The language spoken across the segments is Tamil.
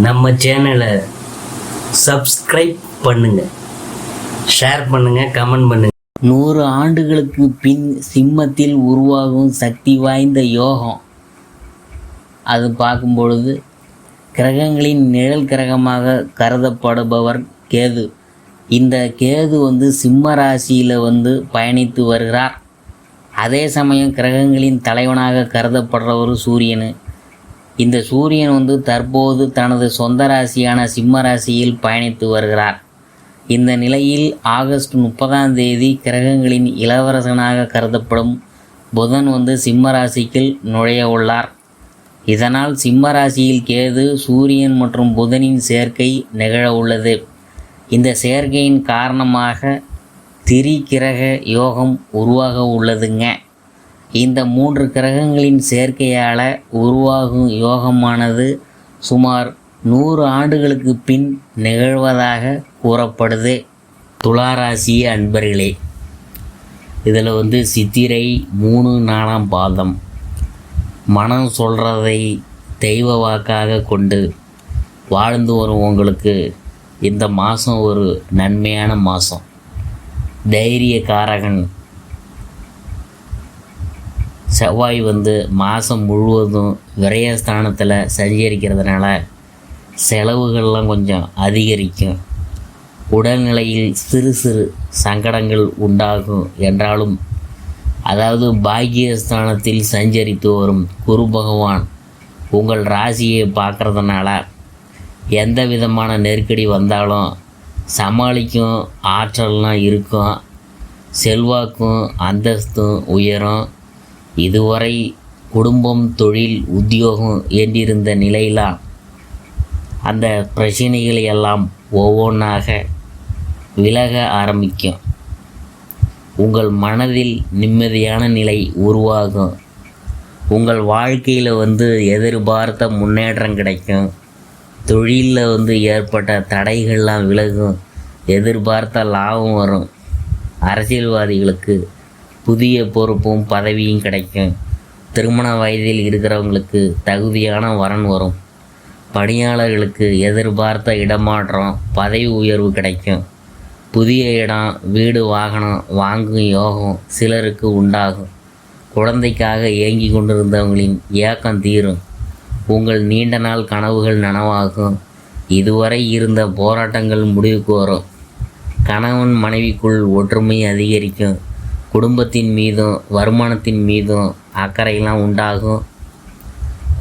நம்ம சேனலை சப்ஸ்கிரைப் பண்ணுங்கள், ஷேர் பண்ணுங்கள், கமெண்ட் பண்ணுங்கள். 100 ஆண்டுகளுக்கு பின் சிம்மத்தில் உருவாகும் சக்தி வாய்ந்த யோகம். அது பார்க்கும் பொழுது கிரகங்களின் நிழல் கிரகமாக கருதப்படுபவர் கேது. இந்த கேது சிம்ம ராசியில் பயணித்து வருகிறார். அதே சமயம் கிரகங்களின் தலைவனாக கருதப்படுறவர் சூரியன். இந்த சூரியன் தற்போது தனது சொந்த ராசியான சிம்ம ராசியில் பயணித்து வருகிறார். இந்த நிலையில் ஆகஸ்ட் 30ஆம் தேதி கிரகங்களின் இளவரசனாக கருதப்படும் புதன் சிம்ம ராசிக்குள் நுழைய உள்ளார். இதனால் சிம்ம ராசியில் கேது, சூரியன் மற்றும் புதனின் சேர்க்கை நிகழ உள்ளது. இந்த சேர்க்கையின் காரணமாக திரிகிரக யோகம் உருவாக உள்ளதுங்க. இந்த 3 கிரகங்களின் சேர்க்கையால் உருவாகும் யோகமானது சுமார் 100 ஆண்டுகளுக்கு பின் நிகழ்வதாக கூறப்படுது. துளாராசி அன்பர்களே, இதில் சித்திரை 3-4ஆம் பாதம். மனம் சொல்கிறதை தெய்வ வாக்காக கொண்டு வாழ்ந்து வரும் உங்களுக்கு இந்த மாதம் ஒரு நன்மையான மாதம். தைரியக்காரகன் செவ்வாய் மாதம் முழுவதும் விரயஸ்தானத்தில் சஞ்சரிக்கிறதுனால செலவுகள்லாம் கொஞ்சம் அதிகரிக்கும். உடல்நிலையில் சிறு சிறு சங்கடங்கள் உண்டாகும் என்றாலும், அதாவது பாக்கியஸ்தானத்தில் சஞ்சரித்து வரும் குரு பகவான் உங்கள் ராசியை பார்க்குறதுனால எந்த விதமான நெருக்கடி வந்தாலும் சமாளிக்கும் ஆற்றல்லாம் இருக்கும். செல்வாக்கும் அந்தஸ்தும் உயரும். இதுவரை குடும்பம், தொழில், உத்தியோகம் என்றிருந்த நிலையிலாம் அந்த பிரச்சனைகளை எல்லாம் ஒவ்வொன்றாக விலக ஆரம்பிக்கும். உங்கள் மனதில் நிம்மதியான நிலை உருவாகும். உங்கள் வாழ்க்கையில் எதிர்பார்த்த முன்னேற்றம் கிடைக்கும். தொழிலில் ஏற்பட்ட தடைகள்லாம் விலகும். எதிர்பார்த்த லாபம் வரும். அரசியல்வாதிகளுக்கு புதிய பொறுப்பும் பதவியும் கிடைக்கும். திருமண வயதில் இருக்கிறவங்களுக்கு தகுதியான வரன் வரும். பணியாளர்களுக்கு எதிர்பார்த்த இடமாற்றம், பதவி உயர்வு கிடைக்கும். புதிய இடம், வீடு, வாகனம் வாங்கும் யோகம் சிலருக்கு உண்டாகும். குழந்தைக்காக ஏங்கி கொண்டிருந்தவங்களின் ஏக்கம் தீரும். உங்கள் நீண்ட நாள் கனவுகள் நனவாகும். இதுவரை இருந்த போராட்டங்கள் முடிவுக்கு வரும். கணவன் மனைவிக்குள் ஒற்றுமை அதிகரிக்கும். குடும்பத்தின் மீதும் வருமானத்தின் மீதும் அக்கறையெல்லாம் உண்டாகும்.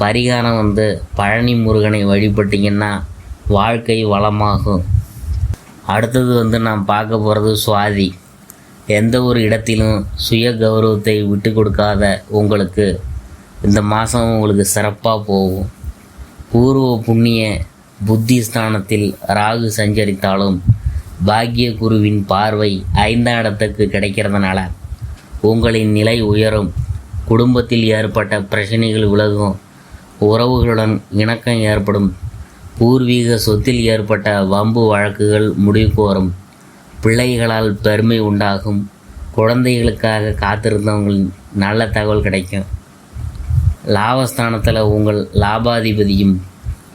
பரிகாரம் பழனி முருகனை வழிபட்டிங்கன்னா வாழ்க்கை வளமாகும். அடுத்தது நாம் பார்க்க போகிறது சுவாதி. எந்த ஒரு இடத்திலும் சுய கௌரவத்தை விட்டு கொடுக்காத உங்களுக்கு இந்த மாதம் உங்களுக்கு சிறப்பாக போகும். பூர்வ புண்ணிய புத்தி ஸ்தானத்தில் ராகு சஞ்சரித்தாலும் பாக்கிய குருவின் பார்வை 5ஆம் இடத்துக்கு கிடைக்கிறதுனால உங்களின் நிலை உயரும். குடும்பத்தில் ஏற்பட்ட பிரச்சனைகள் விலகும். உறவுகளுடன் இணக்கம் ஏற்படும். பூர்வீக சொத்தில் ஏற்பட்ட வம்பு வழக்குகள் முடிவுக்கு வரும். பிள்ளைகளால் பெருமை உண்டாகும். குழந்தைகளுக்காக காத்திருந்தவங்களின் நல்ல தகவல் கிடைக்கும். லாபஸ்தானத்தில் உங்கள் லாபாதிபதியும்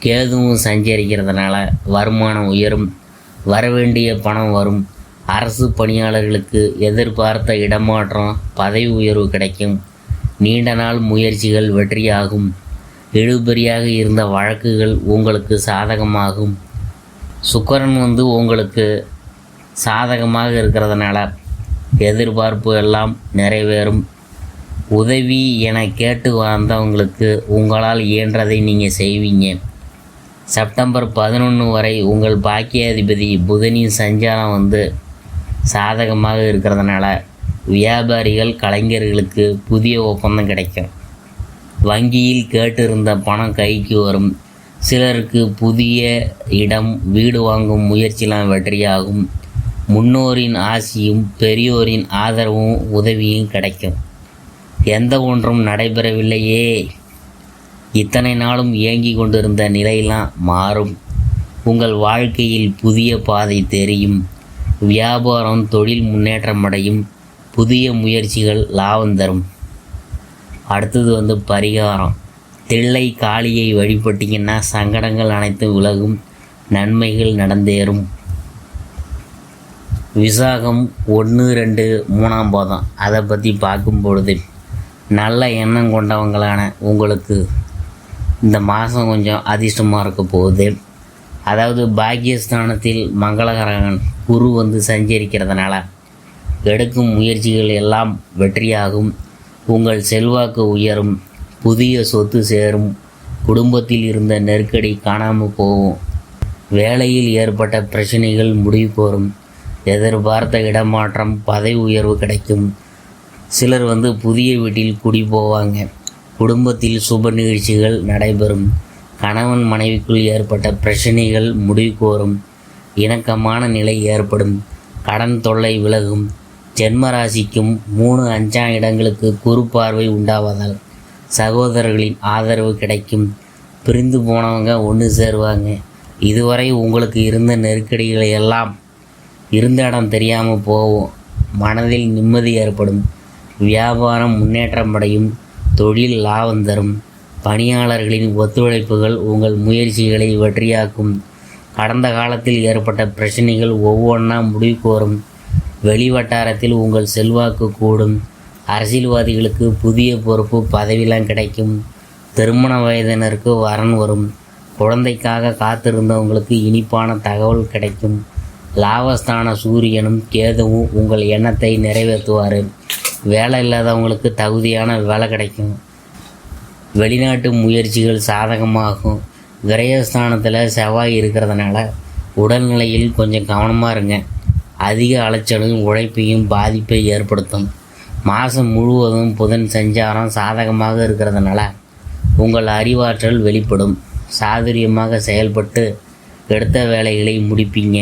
கேதுவும் சஞ்சரிக்கிறதுனால வருமானம் உயரும். வரவேண்டிய பணம் வரும். அரசு பணியாளர்களுக்கு எதிர்பார்த்த இடமாற்றம், பதவி உயர்வு கிடைக்கும். நீண்ட நாள் முயற்சிகள் வெற்றியாகும். இழுபறியாக இருந்த வழக்குகள் உங்களுக்கு சாதகமாகும். சுக்கிரன் உங்களுக்கு சாதகமாக இருக்கிறதுனால எதிர்பார்ப்பு எல்லாம் நிறைவேறும். உதவி என கேட்டு வந்தவங்களுக்கு உங்களால் இயன்றதை நீங்கள் செய்வீங்க. செப்டம்பர் 11 வரை உங்கள் பாக்கியாதிபதி புதனின் சஞ்சாரம் சாதகமாக இருக்கிறதுனால வியாபாரிகள், கலைஞர்களுக்கு புதிய ஒப்பந்தம் கிடைக்கும். வங்கியில் கேட்டிருந்த பணம் கைக்கு வரும். சிலருக்கு புதிய இடம், வீடு வாங்கும் முயற்சியெல்லாம் வெற்றியாகும். முன்னோரின் ஆசியும் பெரியோரின் ஆதரவும் உதவியும் கிடைக்கும். எந்த ஒன்றும் நடைபெறவில்லையே, இத்தனை நாளும் இயங்கி கொண்டிருந்த நிலையெல்லாம் மாறும். உங்கள் வாழ்க்கையில் புதிய பாதை தெரியும். வியாபாரம், தொழில் முன்னேற்றமடையும். புதிய முயற்சிகள் லாபம் தரும். அடுத்தது பரிகாரம். தில்லை காளியை வழிபட்டிங்கன்னா சங்கடங்கள் அனைத்தும் விலகும், நன்மைகள் நடந்தேறும். விசாகம் 1, 2, 3ஆம் பாதம் அதை பற்றி பார்க்கும் பொழுது நல்ல எண்ணம் கொண்டவங்களான உங்களுக்கு இந்த மாதம் கொஞ்சம் அதிர்ஷ்டமாக இருக்க போகுது. அதாவது பாக்கியஸ்தானத்தில் மங்களகரகன் குரு சஞ்சரிக்கிறதுனால எடுக்கும் முயற்சிகள் எல்லாம் வெற்றியாகும். உங்கள் செல்வாக்கு உயரும், புதிய சொத்து சேரும், குடும்பத்தில் இருந்த நெருக்கடி காணாமல் போகும், வேலையில் ஏற்பட்ட பிரச்சனைகள் முடிவு பெறும், எதிர்பார்த்த இடமாற்றம், பதவி உயர்வு கிடைக்கும். சிலர் புதிய வீட்டில் குடி போவாங்க. குடும்பத்தில் சுப நிகழ்ச்சிகள் நடைபெறும். கணவன் மனைவிக்குள் ஏற்பட்ட பிரச்சனைகள் முடிவு வரும். இணக்கமான நிலை ஏற்படும். கடன் தொல்லை விலகும். ஜென்மராசிக்கும் 3, 5ஆம் இடங்களுக்கு குரு பார்வை உண்டாவதால் சகோதரர்களின் ஆதரவு கிடைக்கும். பிரிந்து போனவங்க ஒன்று சேருவாங்க. இதுவரை உங்களுக்கு இருந்த நெருக்கடிகளை எல்லாம் இருந்த இடம் தெரியாமல் போகும். மனதில் நிம்மதி ஏற்படும். வியாபாரம் முன்னேற்றம் அடையும். தொழில் லாபம் தரும். பணியாளர்களின் ஒத்துழைப்புகள் உங்கள் முயற்சிகளை வெற்றியாக்கும். கடந்த காலத்தில் ஏற்பட்ட பிரச்சனைகள் ஒவ்வொன்றா முடிவுக்கு வரும். வெளிவட்டாரத்தில் உங்கள் செல்வாக்கு கூடும். அரசியல்வாதிகளுக்கு புதிய பொறுப்பு பதவியெல்லாம் கிடைக்கும். திருமண வயதினருக்கு வரன் வரும். குழந்தைக்காக காத்திருந்தவங்களுக்கு இனிப்பான தகவல் கிடைக்கும். லாபஸ்தான சூரியனும் கேதுவும் உங்கள் எண்ணத்தை நிறைவேற்றுவார். வேலை இல்லாதவங்களுக்கு தகுதியான வேலை கிடைக்கும். வெளிநாட்டு முயற்சிகள் சாதகமாகும். விரயஸ்தானத்தில் செவ்வாய் இருக்கிறதுனால உடல்நிலையில் கொஞ்சம் கவனமாக இருங்க. அதிக அலைச்சலும் உழைப்பையும் பாதிப்பை ஏற்படுத்தும். மாதம் முழுவதும் புதன் சஞ்சாரம் சாதகமாக இருக்கிறதுனால உங்கள் அறிவாற்றல் வெளிப்படும். சாதுரியமாக செயல்பட்டு எடுத்த வேலைகளை முடிப்பீங்க.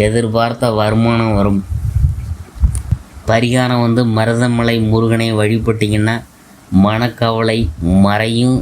எதிர்பார்த்த வருமானம் வரும். பரிகாரம் மருதமலை முருகனை வழிபட்டிங்கன்னா மனக்கவலை மறையும்.